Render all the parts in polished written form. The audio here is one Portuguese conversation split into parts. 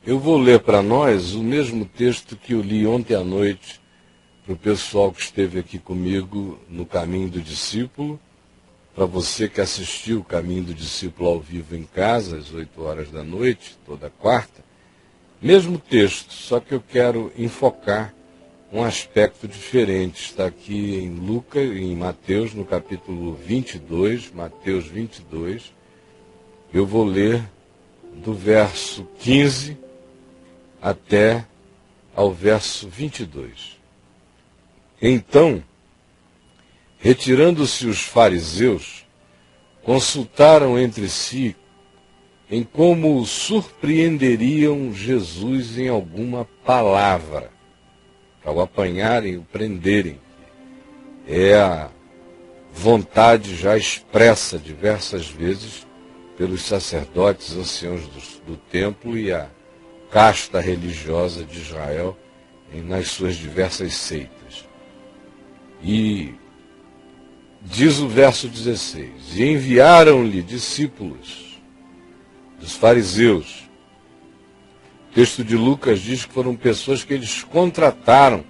Eu vou ler para nós o mesmo texto que eu li ontem à noite para o pessoal que esteve aqui comigo no Caminho do Discípulo, para você que assistiu o Caminho do Discípulo ao vivo em casa, às 8 horas da noite, toda quarta. Mesmo texto, só que eu quero enfocar um aspecto diferente. Está aqui em Lucas, em Mateus, no capítulo 22, Mateus 22. Eu vou ler do verso 15 até ao verso 22. Então, retirando-se os fariseus, consultaram entre si em como surpreenderiam Jesus em alguma palavra, para o apanharem, o prenderem. É a vontade já expressa diversas vezes pelos sacerdotes anciãos do templo e a casta religiosa de Israel nas suas diversas seitas. E diz o verso 16, e enviaram-lhe discípulos dos fariseus. O texto de Lucas diz que foram pessoas que eles contrataram,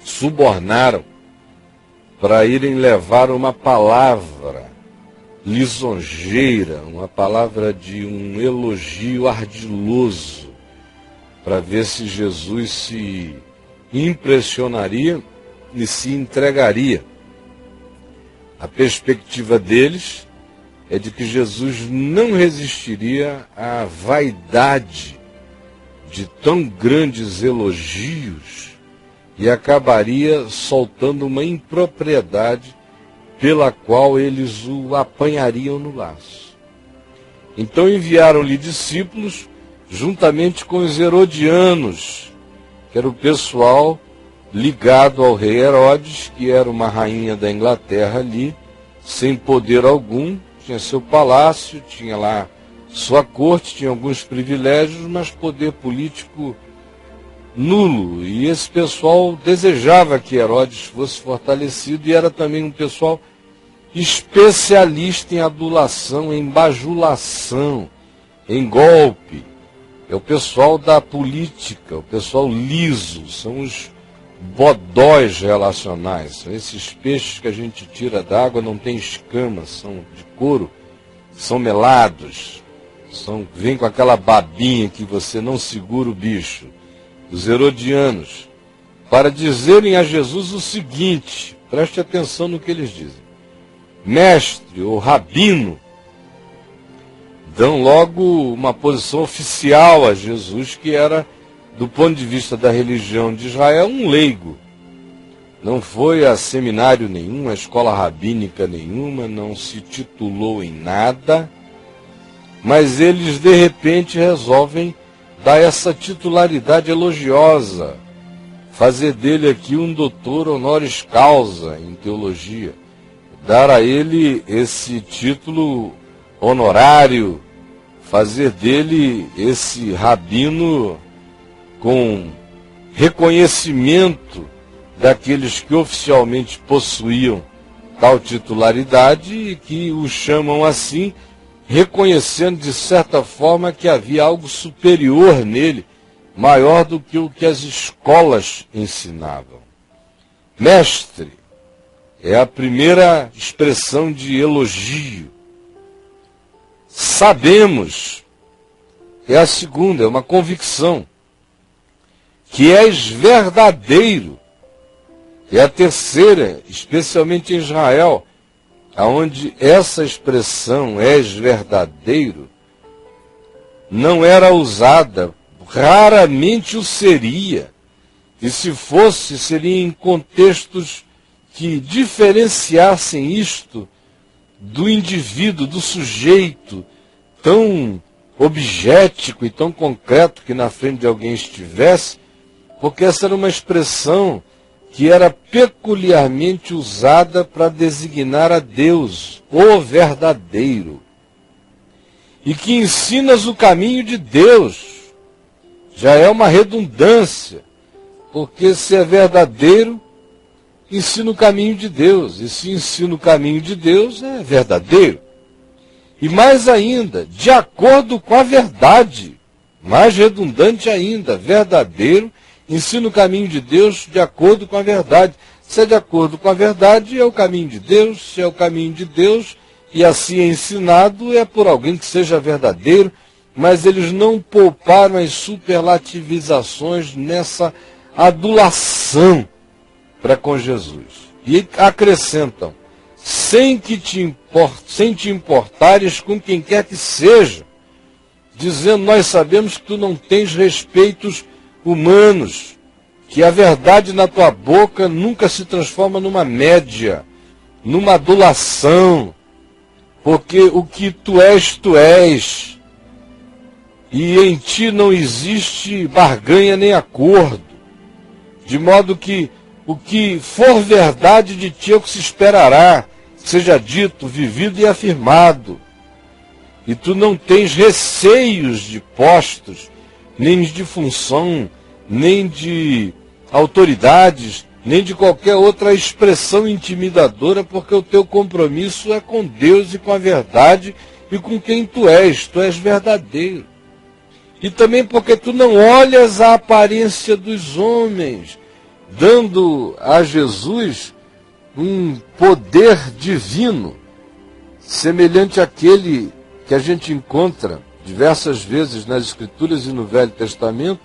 subornaram, para irem levar uma palavra lisonjeira, uma palavra de um elogio ardiloso, para ver se Jesus se impressionaria e se entregaria. A perspectiva deles é de que Jesus não resistiria à vaidade de tão grandes elogios e acabaria soltando uma impropriedade pela qual eles o apanhariam no laço. Então enviaram-lhe discípulos juntamente com os herodianos, que era o pessoal ligado ao rei Herodes, que era uma rainha da Inglaterra ali, sem poder algum, tinha seu palácio, tinha lá sua corte, tinha alguns privilégios, mas poder político nulo. E esse pessoal desejava que Herodes fosse fortalecido e era também um pessoal especialista em adulação, em bajulação, em golpe. É o pessoal da política, o pessoal liso, são os bodóis relacionais, são esses peixes que a gente tira d'água, não tem escamas, são de couro, são melados, vem com aquela babinha que você não segura o bicho. Os herodianos, para dizerem a Jesus o seguinte, preste atenção no que eles dizem: mestre ou rabino, dão logo uma posição oficial a Jesus, que era, do ponto de vista da religião de Israel, um leigo. Não foi a seminário nenhum, a escola rabínica nenhuma, não se titulou em nada, mas eles de repente resolvem dar essa titularidade elogiosa, fazer dele aqui um doutor honoris causa em teologia, dar a ele esse título honorário, fazer dele esse rabino com reconhecimento daqueles que oficialmente possuíam tal titularidade e que o chamam assim, reconhecendo de certa forma que havia algo superior nele, maior do que o que as escolas ensinavam. Mestre é a primeira expressão de elogio. Sabemos é a segunda, é uma convicção, que és verdadeiro. É a terceira, especialmente em Israel, aonde essa expressão, és verdadeiro, não era usada, raramente o seria, e se fosse, seria em contextos que diferenciassem isto do indivíduo, do sujeito, tão objeto e tão concreto que na frente de alguém estivesse, porque essa era uma expressão que era peculiarmente usada para designar a Deus, o verdadeiro, e que ensinas o caminho de Deus. Já é uma redundância, porque se é verdadeiro, ensina o caminho de Deus, e se ensina o caminho de Deus, é verdadeiro. E mais ainda, de acordo com a verdade, Mais redundante ainda, verdadeiro, ensina o caminho de Deus de acordo com a verdade. Se é de acordo com a verdade, é o caminho de Deus. Se é o caminho de Deus e assim é ensinado, é por alguém que seja verdadeiro. Mas eles não pouparam as superlativizações nessa adulação para com Jesus. E acrescentam, sem te importares com quem quer que seja, dizendo, nós sabemos que tu não tens respeitos humanos, que a verdade na tua boca nunca se transforma numa média, numa adulação, porque o que tu és, e em ti não existe barganha nem acordo, de modo que o que for verdade de ti é o que se esperará, seja dito, vivido e afirmado. E tu não tens receios de postos, nem de função, nem de autoridades, nem de qualquer outra expressão intimidadora, porque o teu compromisso é com Deus e com a verdade e com quem tu és verdadeiro. E também porque tu não olhas a aparência dos homens, dando a Jesus um poder divino, semelhante àquele que a gente encontra diversas vezes nas Escrituras e no Velho Testamento,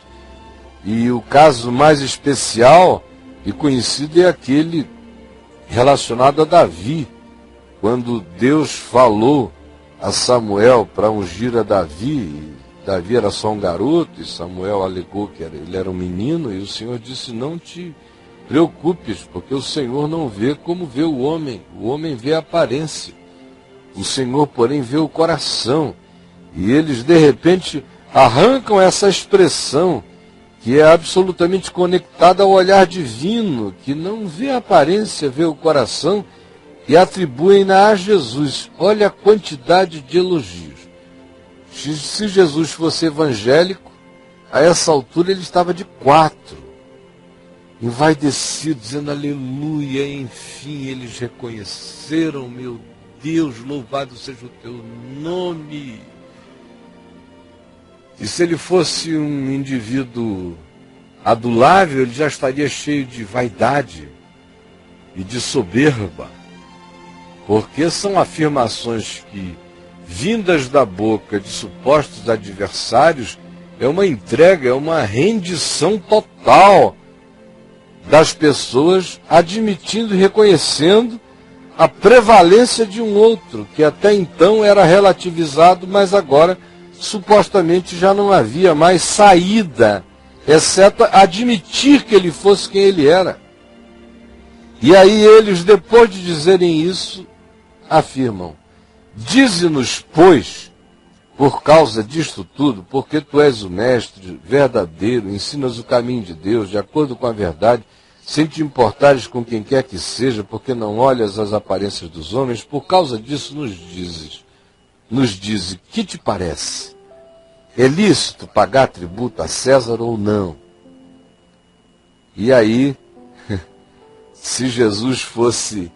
e o caso mais especial e conhecido é aquele relacionado a Davi, quando Deus falou a Samuel para ungir a Davi. Davi era só um garoto e Samuel alegou que ele era um menino, e o Senhor disse, não te preocupes, porque o Senhor não vê como vê o homem vê a aparência, o Senhor porém vê o coração. E eles de repente arrancam essa expressão que é absolutamente conectada ao olhar divino, que não vê a aparência, vê o coração, e atribuem-na a Jesus. Olha a quantidade de elogios. Se Jesus fosse evangélico, a essa altura ele estava de 4, envaidecido, dizendo aleluia, enfim, eles reconheceram, meu Deus, louvado seja o teu nome. E se ele fosse um indivíduo adulável, ele já estaria cheio de vaidade e de soberba, porque são afirmações que, vindas da boca de supostos adversários, é uma entrega, é uma rendição total das pessoas, admitindo e reconhecendo a prevalência de um outro, que até então era relativizado, mas agora supostamente já não havia mais saída, exceto admitir que ele fosse quem ele era. E aí eles, depois de dizerem isso, afirmam, dize-nos, pois, por causa disto tudo, porque tu és o mestre verdadeiro, ensinas o caminho de Deus, de acordo com a verdade, sem te importares com quem quer que seja, porque não olhas as aparências dos homens, por causa disso nos dize, que te parece? É lícito pagar tributo a César ou não? E aí, se Jesus fosse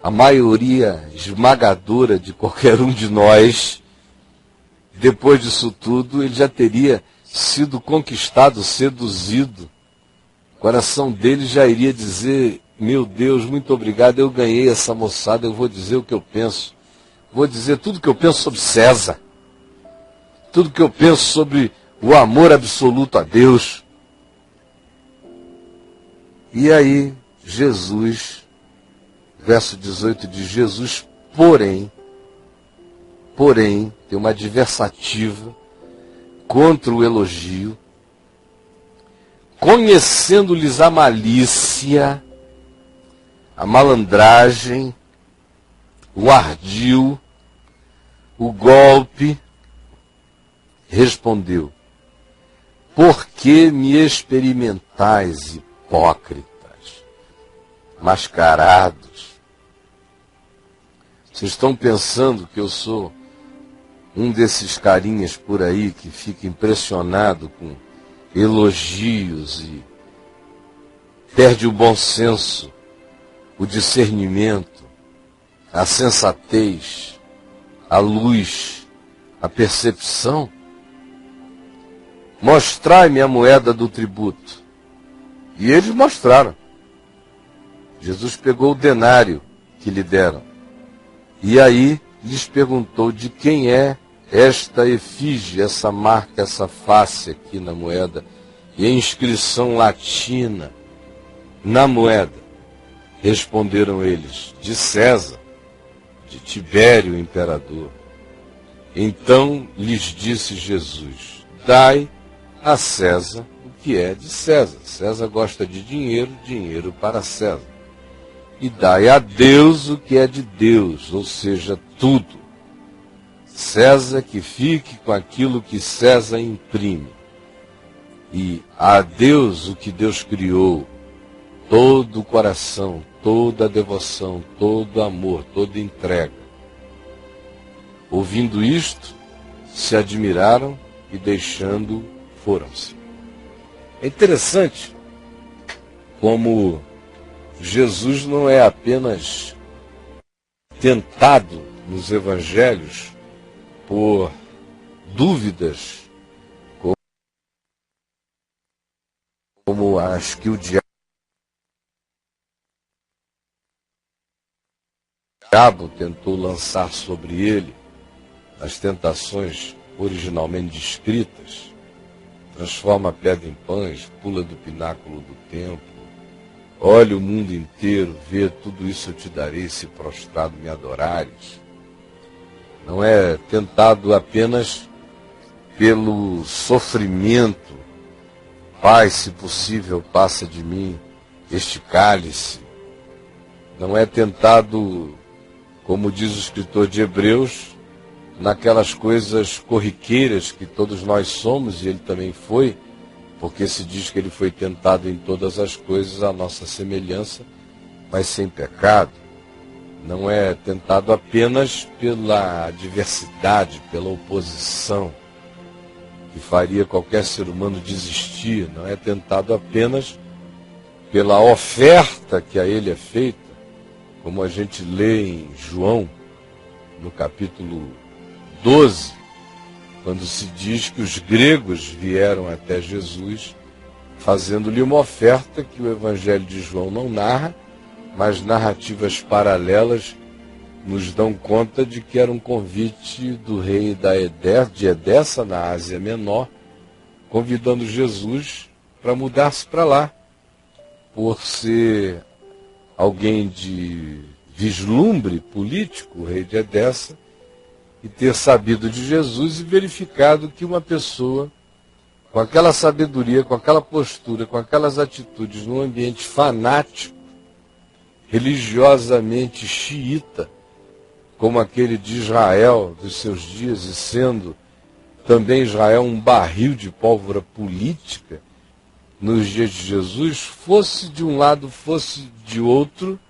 a maioria esmagadora de qualquer um de nós, depois disso tudo, ele já teria sido conquistado, seduzido. O coração dele já iria dizer, meu Deus, muito obrigado, eu ganhei essa moçada, eu vou dizer o que eu penso. Vou dizer tudo o que eu penso sobre César. Tudo o que eu penso sobre o amor absoluto a Deus. E aí, Jesus, verso 18 de Jesus, porém, tem uma adversativa contra o elogio, conhecendo-lhes a malícia, a malandragem, o ardil, o golpe, respondeu, por que me experimentais, hipócritas, mascarados? Vocês estão pensando que eu sou um desses carinhas por aí que fica impressionado com elogios e perde o bom senso, o discernimento, a sensatez, a luz, a percepção? mostrai-me a moeda do tributo. E eles mostraram. Jesus pegou o denário que lhe deram. E aí lhes perguntou de quem é esta efígie, essa marca, essa face aqui na moeda, e a inscrição latina na moeda. Responderam eles, de César, de Tibério, imperador. Então lhes disse Jesus, dai a César o que é de César. César gosta de dinheiro, dinheiro para César. E dai a Deus o que é de Deus, ou seja, tudo. César que fique com aquilo que César imprime. E a Deus o que Deus criou, todo o coração, toda a devoção, todo o amor, toda a entrega. Ouvindo isto, se admiraram e deixando, foram-se. É interessante como Jesus não é apenas tentado nos evangelhos por dúvidas como as que o diabo tentou lançar sobre ele, as tentações originalmente descritas, transforma a pedra em pães, pula do pináculo do templo, olha o mundo inteiro, vê tudo isso eu te darei, se prostrado me adorares. Não é tentado apenas pelo sofrimento, Pai, se possível, passa de mim este cálice. Não é tentado, como diz o escritor de Hebreus, naquelas coisas corriqueiras que todos nós somos, e ele também foi, porque se diz que ele foi tentado em todas as coisas, à nossa semelhança, mas sem pecado. Não é tentado apenas pela adversidade, pela oposição, que faria qualquer ser humano desistir. Não é tentado apenas pela oferta que a ele é feita, como a gente lê em João, no capítulo 12, quando se diz que os gregos vieram até Jesus, fazendo-lhe uma oferta que o Evangelho de João não narra, mas narrativas paralelas nos dão conta de que era um convite do rei de Edessa, na Ásia Menor, convidando Jesus para mudar-se para lá, por ser alguém de vislumbre político, o rei de Edessa, e ter sabido de Jesus e verificado que uma pessoa com aquela sabedoria, com aquela postura, com aquelas atitudes, num ambiente fanático, religiosamente xiita, como aquele de Israel dos seus dias, e sendo também Israel um barril de pólvora política nos dias de Jesus, fosse de um lado, fosse de outro,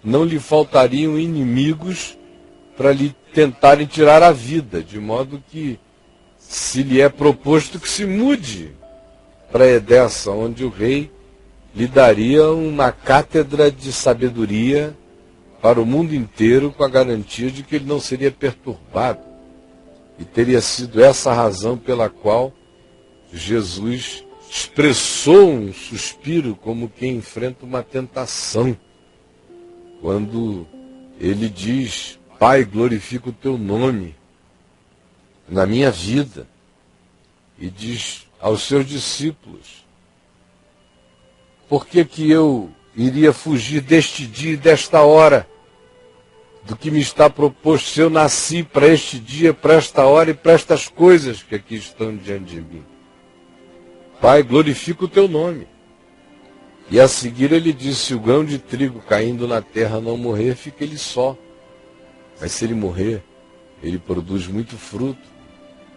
não lhe faltariam inimigos para lhe tentarem tirar a vida, de modo que, se lhe é proposto que se mude para Edessa, onde o rei lhe daria uma cátedra de sabedoria para o mundo inteiro, com a garantia de que ele não seria perturbado. E teria sido essa a razão pela qual Jesus expressou um suspiro como quem enfrenta uma tentação, quando ele diz: Pai, glorifica o teu nome na minha vida. E diz aos seus discípulos: por que que eu iria fugir deste dia e desta hora, do que me está proposto, se eu nasci para este dia, para esta hora e para estas coisas que aqui estão diante de mim? Pai, glorifica o teu nome. E a seguir ele disse: se o grão de trigo caindo na terra não morrer, fica ele só. Mas se ele morrer, ele produz muito fruto.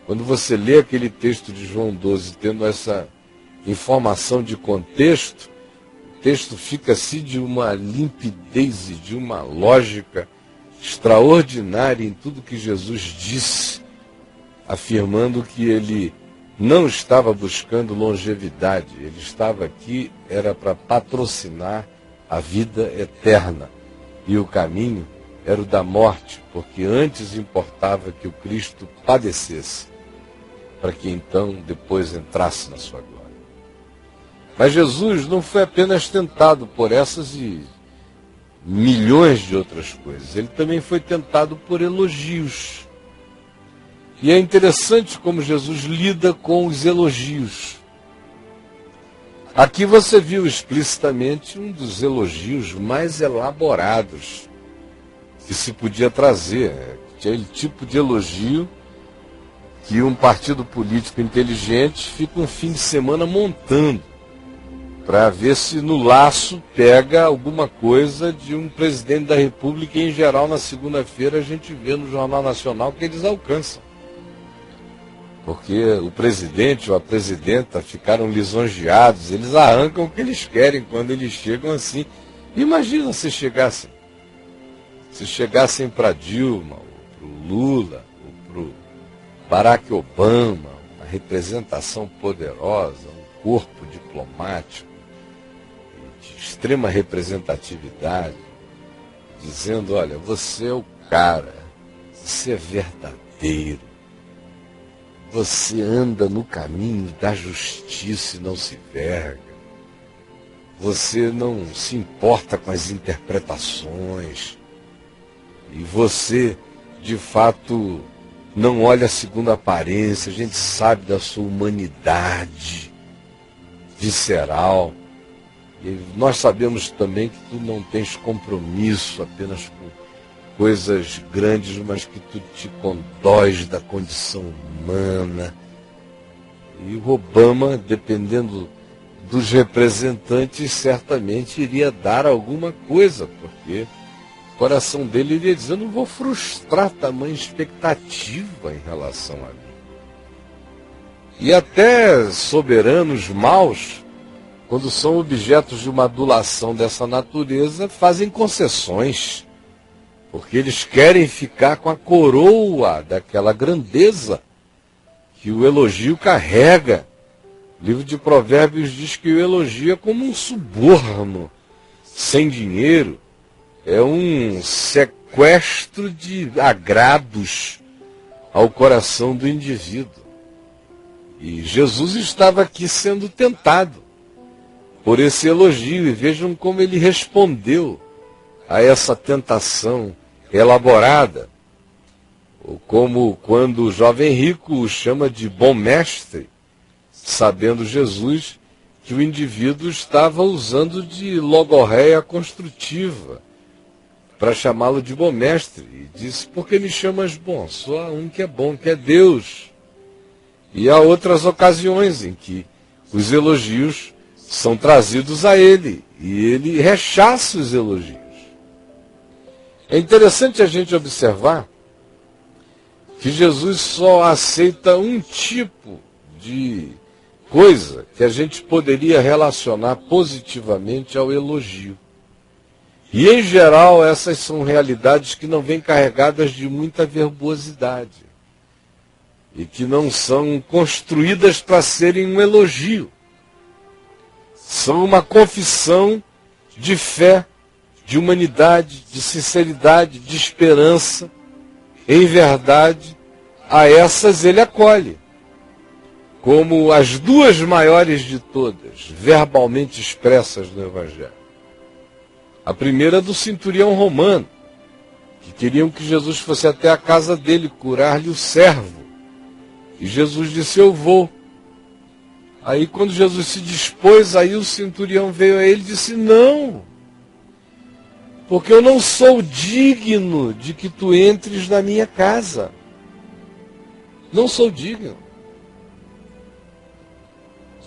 Quando você lê aquele texto de João 12, tendo essa informação de contexto, o texto fica assim de uma limpidez e de uma lógica extraordinária em tudo que Jesus disse, afirmando que ele não estava buscando longevidade, ele estava aqui, era para patrocinar a vida eterna. E o caminho era o da morte, porque antes importava que o Cristo padecesse, para que então depois entrasse na sua glória. Mas Jesus não foi apenas tentado por essas e milhões de outras coisas. Ele também foi tentado por elogios. E é interessante como Jesus lida com os elogios. Aqui você viu explicitamente um dos elogios mais elaborados que se podia trazer. Aquele tipo de elogio que um partido político inteligente fica um fim de semana montando para ver se no laço pega alguma coisa de um presidente da República. E, em geral, na segunda-feira a gente vê no Jornal Nacional que eles alcançam. Porque o presidente ou a presidenta ficaram lisonjeados, eles arrancam o que eles querem quando eles chegam assim. Imagina se chegassem para Dilma, ou para o Lula, ou para o Barack Obama, uma representação poderosa, um corpo diplomático de extrema representatividade, dizendo, olha, você é o cara, você é verdadeiro, você anda no caminho da justiça e não se verga, você não se importa com as interpretações, e você, de fato, não olha segundo a aparência, a gente sabe da sua humanidade visceral. E nós sabemos também que tu não tens compromisso apenas com coisas grandes, mas que tu te condóis da condição humana. E o Obama, dependendo dos representantes, certamente iria dar alguma coisa, porque o coração dele iria dizer, eu não vou frustrar tamanha expectativa em relação a mim. E até soberanos maus, quando são objetos de uma adulação dessa natureza, fazem concessões, porque eles querem ficar com a coroa daquela grandeza que o elogio carrega. O livro de Provérbios diz que o elogio é como um suborno sem dinheiro, é um sequestro de agrados ao coração do indivíduo. E Jesus estava aqui sendo tentado por esse elogio, e vejam como ele respondeu a essa tentação elaborada, ou como quando o jovem rico o chama de bom mestre, sabendo Jesus que o indivíduo estava usando de logorreia construtiva para chamá-lo de bom mestre, e disse, por que me chamas bom? Só há um que é bom, que é Deus. E há outras ocasiões em que os elogios são trazidos a ele, e ele rechaça os elogios. É interessante a gente observar que Jesus só aceita um tipo de coisa que a gente poderia relacionar positivamente ao elogio. E, em geral, essas são realidades que não vêm carregadas de muita verbosidade e que não são construídas para serem um elogio. São uma confissão de fé, de humanidade, de sinceridade, de esperança. Em verdade, a essas ele acolhe, como as duas maiores de todas, verbalmente expressas no Evangelho. A primeira do centurião romano, que queriam que Jesus fosse até a casa dele curar-lhe o servo. E Jesus disse, eu vou. Aí quando Jesus se dispôs, aí o centurião veio a ele e disse, não, porque eu não sou digno de que tu entres na minha casa. Não sou digno.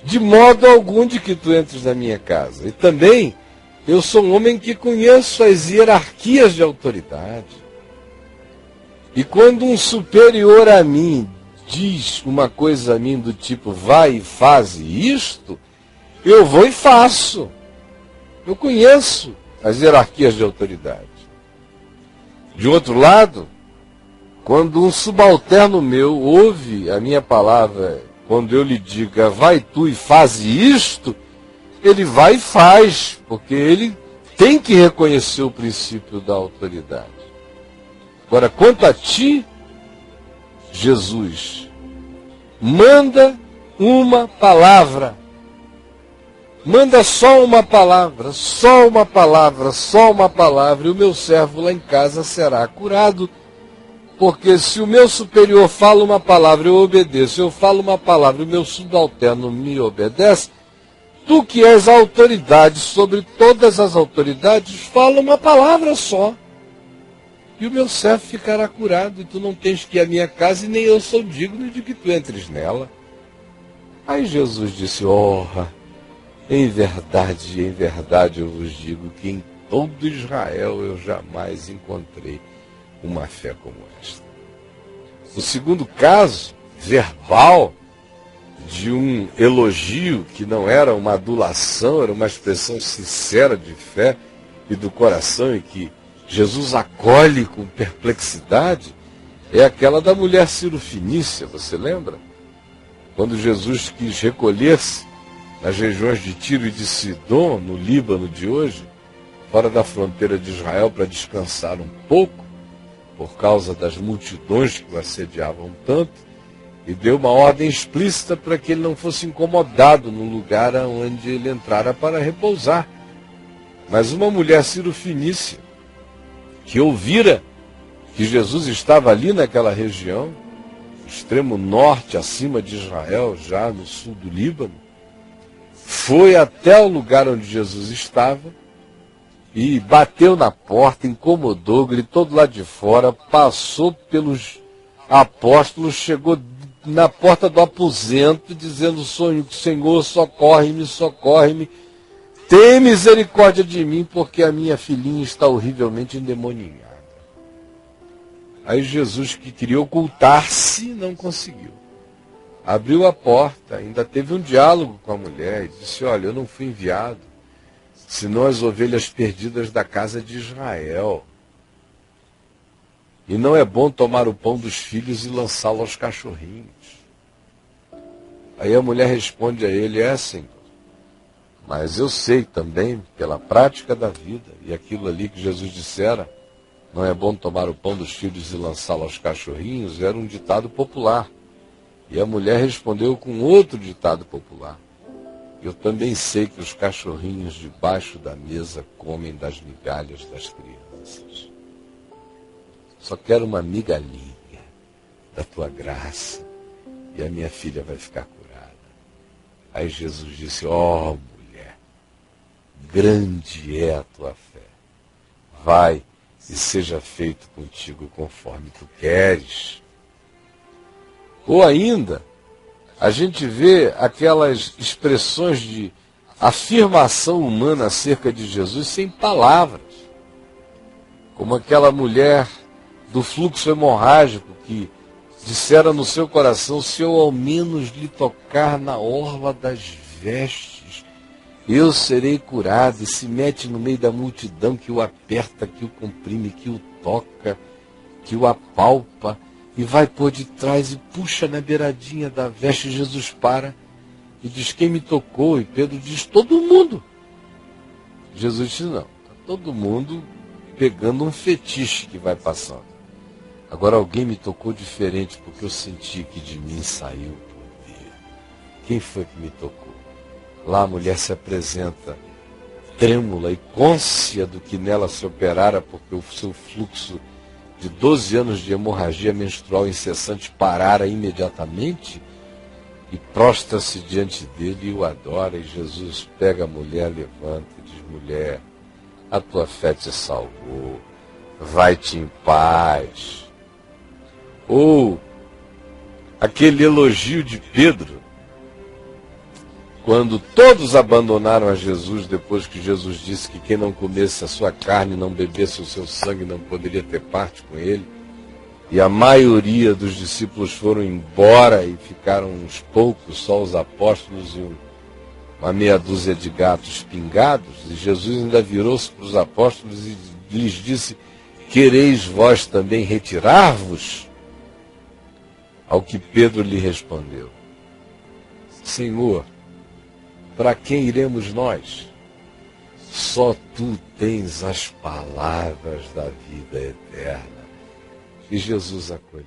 De modo algum de que tu entres na minha casa. E também, eu sou um homem que conheço as hierarquias de autoridade. E quando um superior a mim diz uma coisa a mim do tipo, vai e faz isto, eu vou e faço. Eu conheço as hierarquias de autoridade. De outro lado, quando um subalterno meu ouve a minha palavra, quando eu lhe diga, vai tu e faz isto, ele vai e faz, porque ele tem que reconhecer o princípio da autoridade. Agora, quanto a ti, Jesus, Manda uma palavra. Manda só uma palavra, só uma palavra, só uma palavra, e o meu servo lá em casa será curado. Porque se o meu superior fala uma palavra, eu obedeço. Eu falo uma palavra, o meu subalterno me obedece. Tu que és a autoridade sobre todas as autoridades, fala uma palavra só. E o meu servo ficará curado, e tu não tens que ir à minha casa, e nem eu sou digno de que tu entres nela. Aí Jesus disse, em verdade eu vos digo que em todo Israel eu jamais encontrei uma fé como esta. O segundo caso, verbal, de um elogio que não era uma adulação, era uma expressão sincera de fé e do coração, e que Jesus acolhe com perplexidade, é aquela da mulher cirofenícia, você lembra? Quando Jesus quis recolher-se nas regiões de Tiro e de Sidom, no Líbano de hoje, fora da fronteira de Israel, para descansar um pouco, por causa das multidões que o assediavam tanto, e deu uma ordem explícita para que ele não fosse incomodado no lugar onde ele entrara para repousar. Mas uma mulher cirofenícia, que ouvira que Jesus estava ali naquela região, extremo norte, acima de Israel, já no sul do Líbano, foi até o lugar onde Jesus estava e bateu na porta, incomodou, gritou do lado de fora, passou pelos apóstolos, chegou na porta do aposento, dizendo, Senhor, socorre-me, socorre-me, tem misericórdia de mim, porque a minha filhinha está horrivelmente endemoninhada. Aí Jesus, que queria ocultar-se, não conseguiu. Abriu a porta, ainda teve um diálogo com a mulher, e disse, olha, eu não fui enviado, senão as ovelhas perdidas da casa de Israel. E não é bom tomar o pão dos filhos e lançá-lo aos cachorrinhos. Aí a mulher responde a ele, Senhor, mas eu sei também, pela prática da vida, e aquilo ali que Jesus dissera, não é bom tomar o pão dos filhos e lançá-lo aos cachorrinhos, era um ditado popular. E a mulher respondeu com outro ditado popular. Eu também sei que os cachorrinhos debaixo da mesa comem das migalhas das crianças. Só quero uma migalhinha da tua graça e a minha filha vai ficar curada. Aí Jesus disse, mulher, grande é a tua fé. Vai e seja feito contigo conforme tu queres. Ou ainda, a gente vê aquelas expressões de afirmação humana acerca de Jesus sem palavras. Como aquela mulher do fluxo hemorrágico que dissera no seu coração, se eu ao menos lhe tocar na orla das vestes, eu serei curado, e se mete no meio da multidão que o aperta, que o comprime, que o toca, que o apalpa, e vai por detrás e puxa na beiradinha da veste. Jesus para e diz, quem me tocou? E Pedro diz, todo mundo. Jesus diz, não, está todo mundo pegando um fetiche que vai passando. Agora alguém me tocou diferente, porque eu senti que de mim saiu poder. Quem foi que me tocou? Lá a mulher se apresenta trêmula e cônscia do que nela se operara, porque o seu fluxo de 12 anos de hemorragia menstrual incessante parara imediatamente, e prostra-se diante dele e o adora, e Jesus pega a mulher, levanta e diz, mulher, a tua fé te salvou, vai-te em paz. Ou aquele elogio de Pedro, quando todos abandonaram a Jesus, depois que Jesus disse que quem não comesse a sua carne, não bebesse o seu sangue, não poderia ter parte com ele, e a maioria dos discípulos foram embora e ficaram uns poucos, só os apóstolos e uma meia dúzia de gatos pingados, e Jesus ainda virou-se para os apóstolos e lhes disse, quereis vós também retirar-vos? Ao que Pedro lhe respondeu, Senhor, para quem iremos nós? Só tu tens as palavras da vida eterna. E Jesus acolheu.